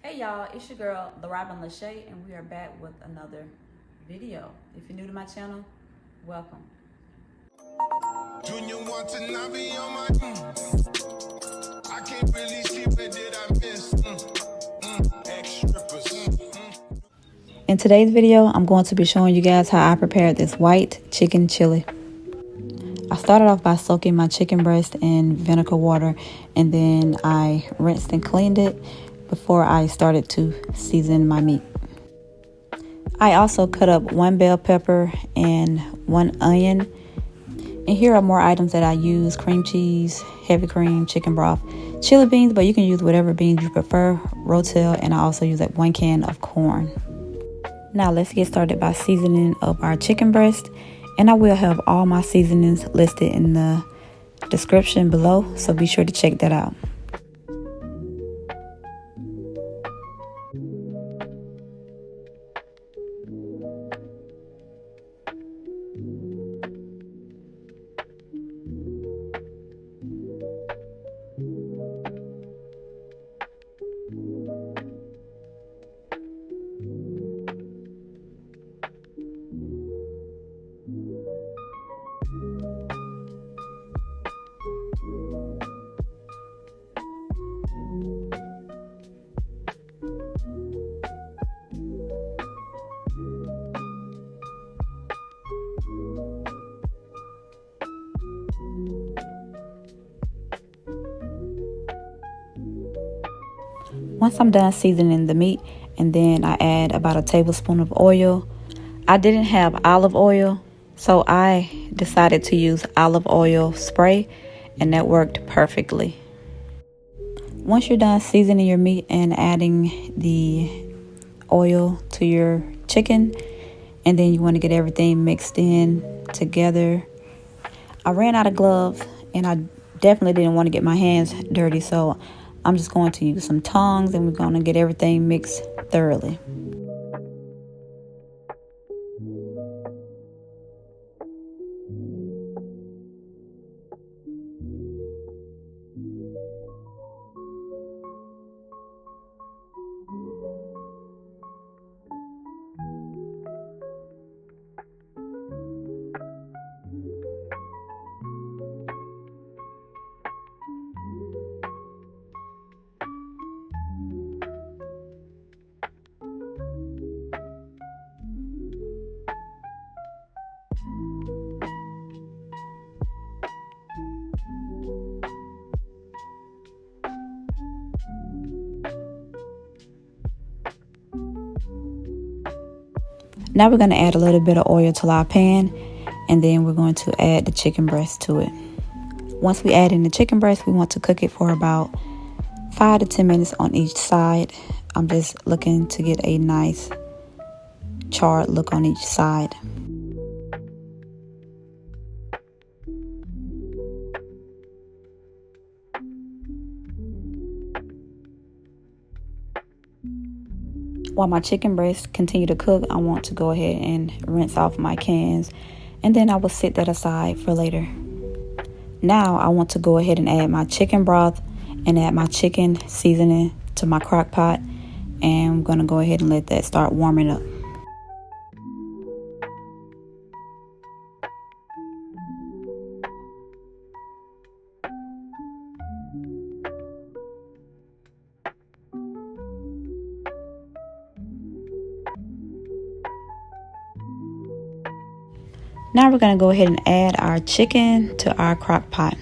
Hey y'all, it's your girl, Robin Lachey, and we are back with another video. If you're new to my channel, welcome. Junior want to not be on my I can't really see where did I miss In today's video, I'm going to be showing you guys how I prepared this white chicken chili. I started off by soaking my chicken breast in vinegar water, and then I rinsed and cleaned it before I started to season my meat. I also cut up 1 bell pepper and 1 onion. And here are more items that I use: cream cheese, heavy cream, chicken broth, chili beans, but you can use whatever beans you prefer, Rotel, and I also use 1 can of corn. Now let's get started by seasoning up our chicken breast. And I will have all my seasonings listed in the description below, so be sure to check that out. Once I'm done seasoning the meat, and then I add about a tablespoon of oil. I didn't have olive oil, so I decided to use olive oil spray, and that worked perfectly. Once you're done seasoning your meat and adding the oil to your chicken, and then you want to get everything mixed in together. I ran out of gloves, and I definitely didn't want to get my hands dirty, so I'm just going to use some tongs, and we're going to get everything mixed thoroughly. Now we're going to add a little bit of oil to our pan, and then we're going to add the chicken breast to it. Once we add in the chicken breast, we want to cook it for about 5 to 10 minutes on each side. I'm just looking to get a nice charred look on each side. While my chicken breasts continue to cook, I want to go ahead and rinse off my cans, and then I will set that aside for later. Now I want to go ahead and add my chicken broth and add my chicken seasoning to my crock pot, and I'm going to go ahead and let that start warming up. Now we're going to go ahead and add our chicken to our crock pot.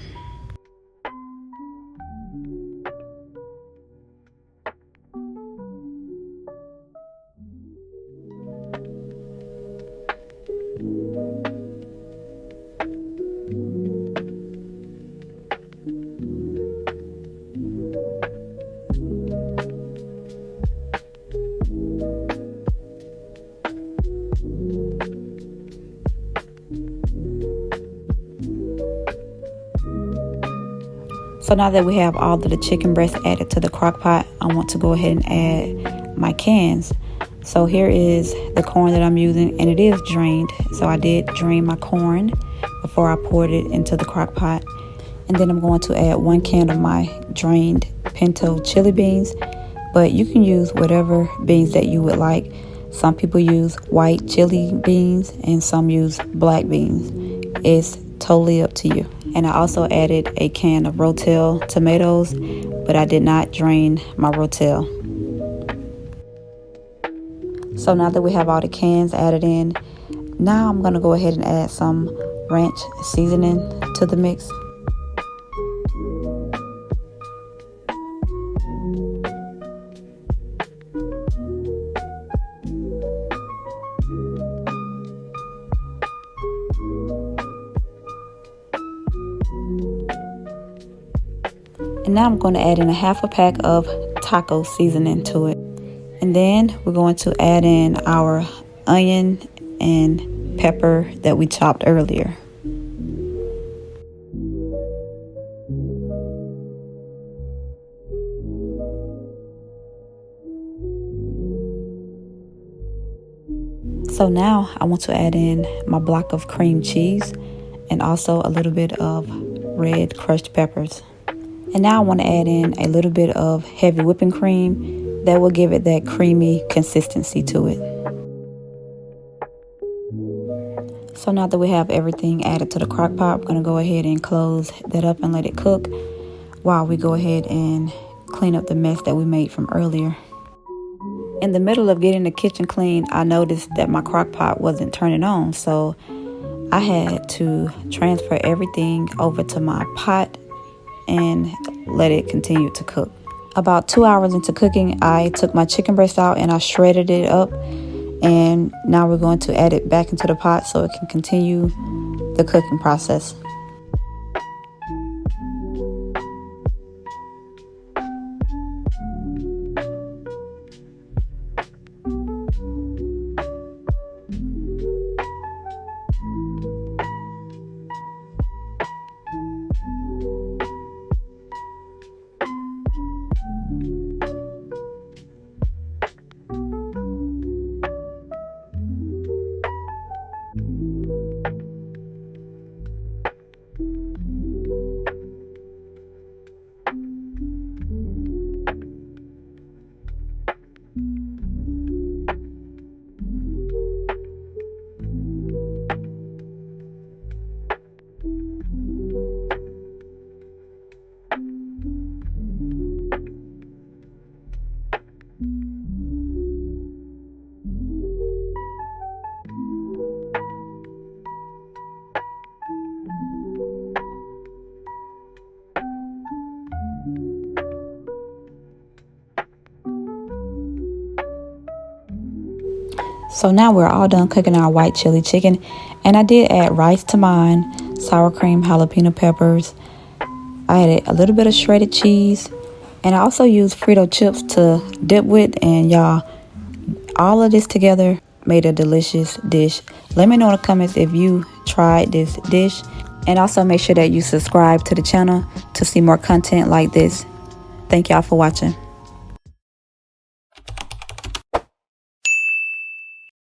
So now that we have all of the chicken breast added to the crock pot, I want to go ahead and add my cans. So here is the corn that I'm using, and it is drained. So I did drain my corn before I poured it into the crock pot. And then I'm going to add 1 can of my drained pinto chili beans. but you can use whatever beans that you would like. Some people use white chili beans and some use black beans. It's totally up to you. And I also added a can of Rotel tomatoes, but I did not drain my Rotel. So now that we have all the cans added in, now I'm going to go ahead and add some ranch seasoning to the mix. And now I'm going to add in a half a pack of taco seasoning to it. And then we're going to add in our onion and pepper that we chopped earlier. So now I want to add in my block of cream cheese and also a little bit of red crushed peppers. And now I want to add in a little bit of heavy whipping cream that will give it that creamy consistency to it. So now that we have everything added to the crock pot, I'm going to go ahead and close that up and let it cook while we go ahead and clean up the mess that we made from earlier. In the middle of getting the kitchen clean, I noticed that my crock pot wasn't turning on, so I had to transfer everything over to my pot and let it continue to cook. About 2 hours into cooking, I took my chicken breast out and I shredded it up, and now we're going to add it back into the pot so it can continue the cooking process. So now we're all done cooking our white chili chicken, and I did add rice to mine, sour cream, jalapeno peppers. I added a little bit of shredded cheese, and I also used Frito chips to dip with, and y'all, all of this together made a delicious dish. Let me know in the comments if you tried this dish, and also make sure that you subscribe to the channel to see more content like this. Thank y'all for watching.